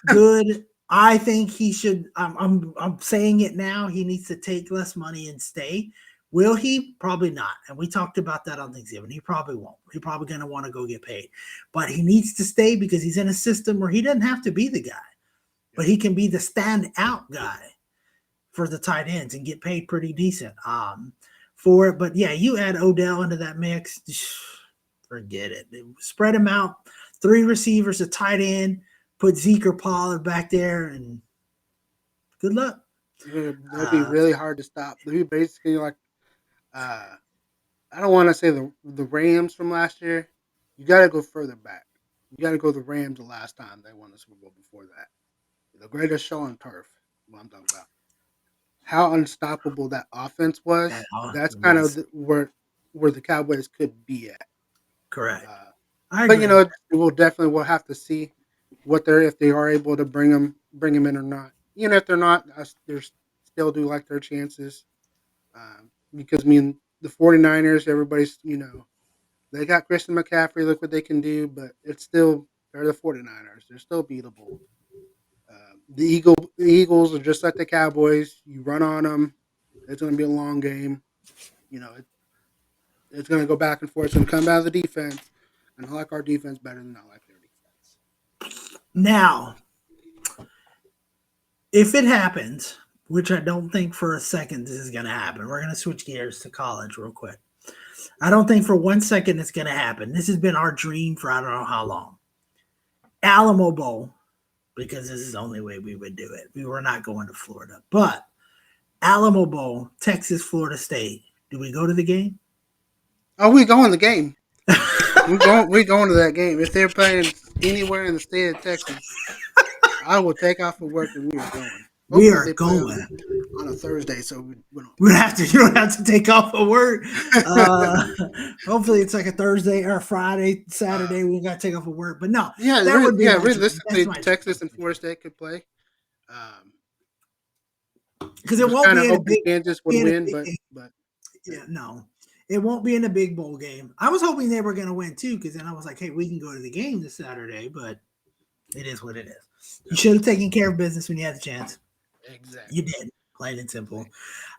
good. I think he should. I'm saying it now. He needs to take less money and stay. Will he? Probably not. And we talked about that on Thanksgiving. He probably won't. He's probably going to want to go get paid. But he needs to stay because he's in a system where he doesn't have to be the guy, but he can be the standout guy for the tight ends and get paid pretty decent for it. But yeah, you add Odell into that mix, forget it. Spread him out, 3 receivers, a tight end, put Zeke or Pollard back there, and good luck. They'd be really hard to stop. They'd be basically like, I don't want to say the Rams from last year. You got to go further back. You got to go the Rams the last time they won the Super Bowl. Before that, the greatest show on turf. What I'm talking about. How unstoppable that offense was. That's kind of Was where the Cowboys could be at. correct. Uh, I but agree. we'll have to see what they're if they are able to bring them in or not. Even if they're not, they still do like their chances. Because the 49ers, everybody's they got Christian McCaffrey. Look what they can do, but they're the 49ers. They're still beatable. The Eagles are just like the Cowboys. You run on them, it's going to be a long game. You know, it's going to go back and forth. It's going to come out of the defense, and I like our defense better than I like their defense. Now, if it happens, which I don't think for a second this is going to happen, we're going to switch gears to college real quick. I don't think for 1 second it's going to happen. This has been our dream for I don't know how long. Alamo Bowl, because this is the only way we would do it. We were not going to Florida, but Alamo Bowl, Texas, Florida State. Do we go to the game? Oh, we going the game. We going to that game. If they're playing anywhere in the state of Texas, I will take off of work and we are going. We Hopefully are they play going. on a Thursday, so we don't. We have to. You don't have to take off of work. Hopefully, it's like a Thursday or a Friday, Saturday. We got to take off of work, but no, that would be my dream. That's realistically, my Texas dream and Florida State could play. because I it was won't kind be of in a hoping big. Kansas would In a win, big, but yeah, no, it won't be in a big bowl game. I was hoping they were going to win too, because then I was like, hey, we can go to the game this Saturday, but it is what it is. You should have taken care of business when you had the chance. exactly. You did, plain and simple.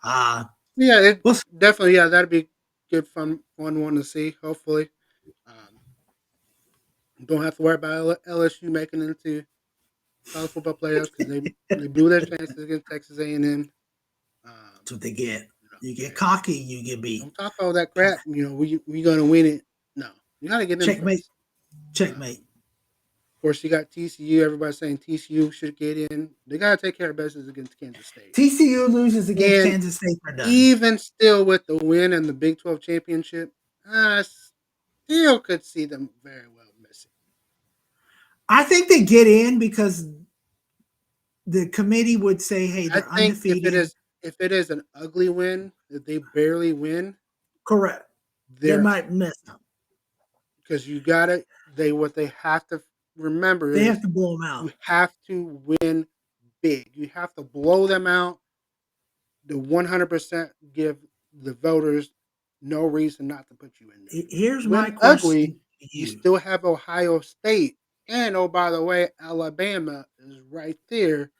Yeah, it Well, definitely. Yeah, that'd be good, fun one to see. Hopefully, um, don't have to worry about LSU making it into college football playoffs because they blew their chances against Texas A&M. that's what they get. You Yeah, get cocky, you get beat. don't talk all that crap. We gonna win it. No, you gotta get in Checkmate. first. Checkmate. Of course, you got TCU. Everybody's saying TCU should get in. They gotta take care of business against Kansas State. TCU loses against And Kansas State. They're done. even still with the win and the Big 12 championship, I still could see them very well missing. I think they get in because the committee would say, "Hey, I they're think undefeated." if it is an ugly win, if they barely win, Correct. They they're might miss them. because you gotta what they have to remember They have is to blow them out. you have to win big. You have to blow them out. The 100% give the voters no reason not to put you in there. Here's Win my ugly, question to you you. still have Ohio State, and oh by the way, Alabama is right there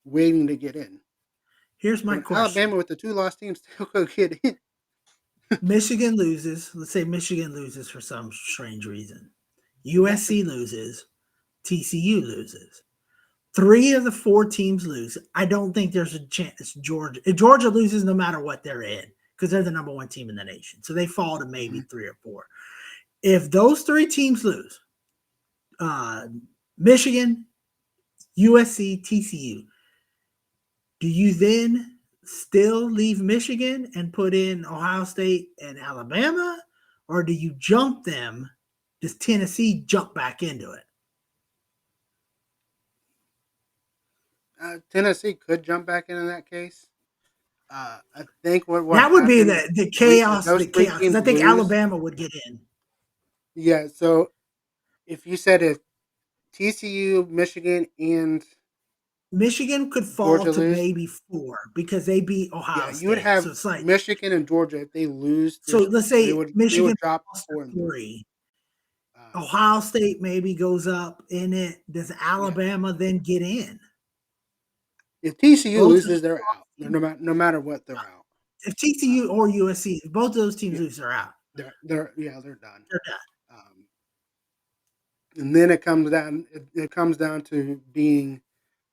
waiting to get in. Here's So my an question. Alabama with the 2 lost teams still could get in. Michigan loses. Let's say Michigan loses for some strange reason. That could, USC loses. TCU loses. 3 of the 4 teams lose. I don't think there's a chance Georgia. If Georgia loses, no matter what they're in, because they're the number 1 team in the nation, so they fall to maybe 3 or 4. If those 3 teams lose, Michigan, USC, TCU, do you then still leave Michigan and put in Ohio State and Alabama, or do you jump them? Does Tennessee jump back into it? Tennessee could jump back in that case. I think what That would be happened the if chaos, those the three chaos. Because I teams think lose, Alabama would get in. yeah. So if you said if TCU, Michigan, and Michigan could fall Georgia to lose, maybe 4 because they beat yeah, Ohio you would State. So have it's like, Michigan and Georgia. If they lose, so let's say they Michigan would drop lost to four and three. 3. Um, Ohio State maybe goes up in it. Does yeah, Alabama then get in? if TCU Both of loses, they're out. They're no matter what, they're out. if TCU Um, or USC, both of those teams yeah, lose, they're out. they're done. They're done. Um, and then it comes down to being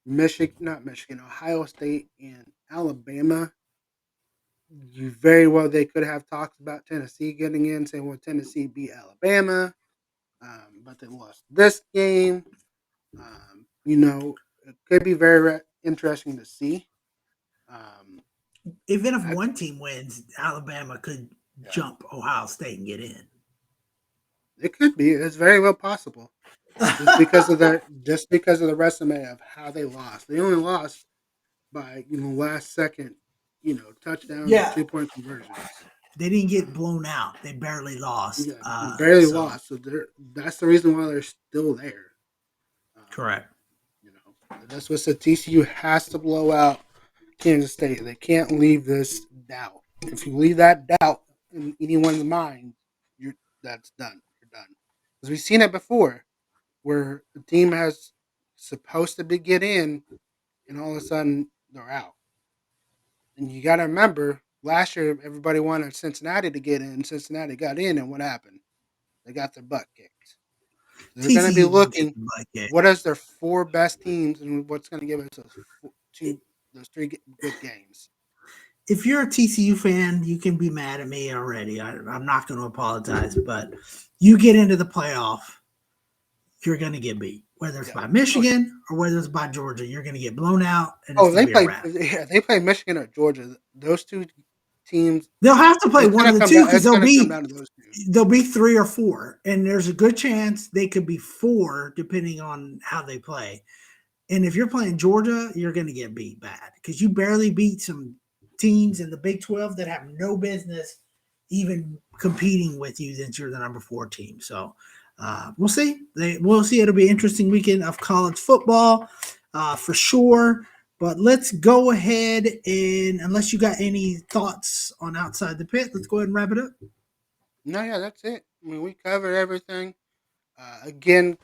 Michigan, not Michigan, Ohio State and Alabama. You very well they could have talked about Tennessee getting in, saying, "Well, Tennessee beat Alabama," but they lost this game. It could be very interesting to see. Um, Even if I, one team wins, Alabama could yeah, jump Ohio State and get in. it could be. It's very well possible. Just because of the resume of how they lost. They only lost by last second, touchdown or Yeah, 2-point conversions. they didn't get blown out. They barely lost. Yeah, barely So lost. So that's the reason why they're still there. Um, correct. that's what said TCU has to blow out Kansas State. They can't leave this doubt. If you leave that doubt in anyone's mind, you're that's done. You're done. Because we've seen it before, where the team has supposed to be get in, and all of a sudden they're out. And you got to remember, last year everybody wanted Cincinnati to get in. Cincinnati got in, and what happened? They got their butt kicked. They're going to be TCU won't get looking. the butt kick. What is their four best teams, and what's going to give us those three good games? If you're a TCU fan, you can be mad at me already. I'm not going to apologize, but you get into the playoff, you're going to get beat. Whether it's Yeah. by Oh, yeah. Michigan or whether it's by Georgia, you're going to get blown out, and it's Oh, going to they be a play. wrap. Yeah, they play Michigan or Georgia. Those two teams. They'll have to play It's one gonna of the come two down. because It's gonna come down to those two. they'll be 3 or 4, and there's a good chance they could be 4 depending on how they play. And if you're playing Georgia, you're going to get beat bad because you barely beat some teams in the Big 12 that have no business even competing with you since you're the number 4 team. So we'll see. We'll see. It'll be an interesting weekend of college football for sure. But let's go ahead and, unless you got any thoughts on Outside the Pit, let's go ahead and wrap it up. No, yeah, that's it. I mean, we covered everything. Again,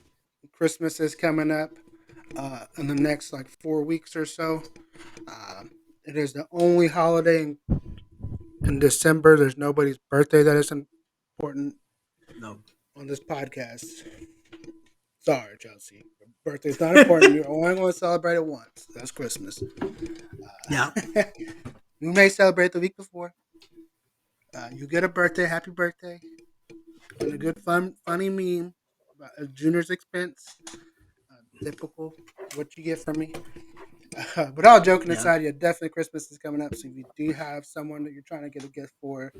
Christmas is coming up in the next like 4 weeks or so. Uh, it is the only holiday in December. There's nobody's birthday that is important No. on this podcast. Sorry, Chelsea. Birthday's not important. You're only going to celebrate it once. That's Christmas. Yeah. You may celebrate the week before. You get a birthday, happy birthday, and a good funny meme about a junior's expense. Typical what you get from me. But all joking Yeah. aside, yeah, definitely Christmas is coming up. So if you do have someone that you're trying to get a gift for,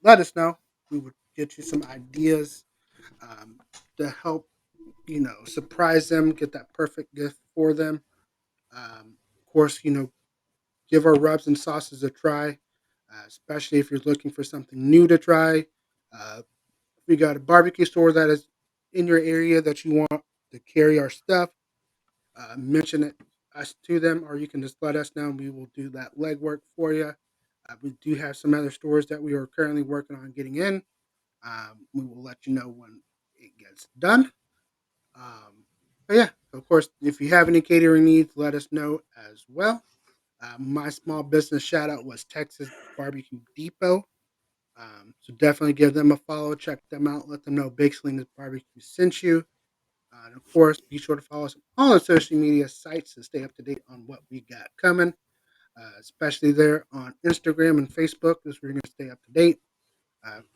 let us know. We would get you some ideas to help, surprise them, get that perfect gift for them. Of course, give our rubs and sauces a try, especially if you're looking for something new to try. If we got a barbecue store that is in your area that you want to carry our stuff, mention it us to them, or you can just let us know and we will do that legwork for you. We do have some other stores that we are currently working on getting in. We will let you know when it gets done. But yeah, of course, if you have any catering needs, let us know as well. My small business shout out was Texas Barbecue Depot. So definitely give them a follow, check them out, let them know Big Salinas Barbecue sent you. And of course, be sure to follow us on all our social media sites to stay up to date on what we got coming, especially there on Instagram and Facebook, because we're going to stay up to date.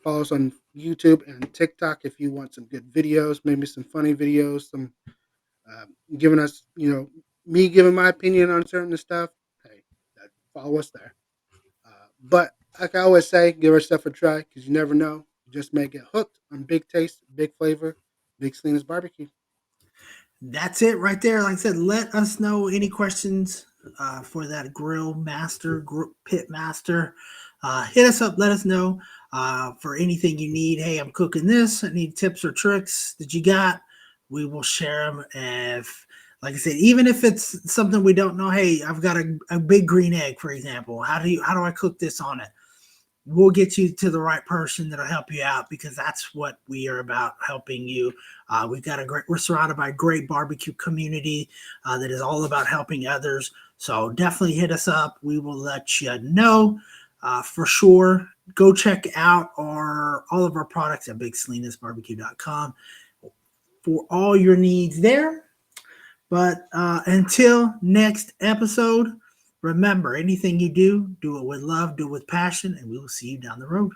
Follow us on YouTube and TikTok if you want some good videos, maybe some funny videos, some giving us, me giving my opinion on certain stuff. Hey, follow us there. But like I always say, give our stuff a try because you never know. You just may get hooked on big taste, big flavor, Big Salinas barbecue. That's it right there. Like I said, let us know any questions for that grill master, pit master. Hit us up. Let us know for anything you need. Hey, I'm cooking this. I need tips or tricks that you got. We will share them. If, like I said, even if it's something we don't know, hey, I've got a big green egg, for example. How do I cook this on it? We'll get you to the right person that'll help you out, because that's what we are about, helping you. We're surrounded by a great barbecue community that is all about helping others. So definitely hit us up. We will let you know for sure. Go check out all of our products at BigSalinasBarbecue.com for all your needs there. But until next episode, remember, anything you do, do it with love, do it with passion, and we will see you down the road.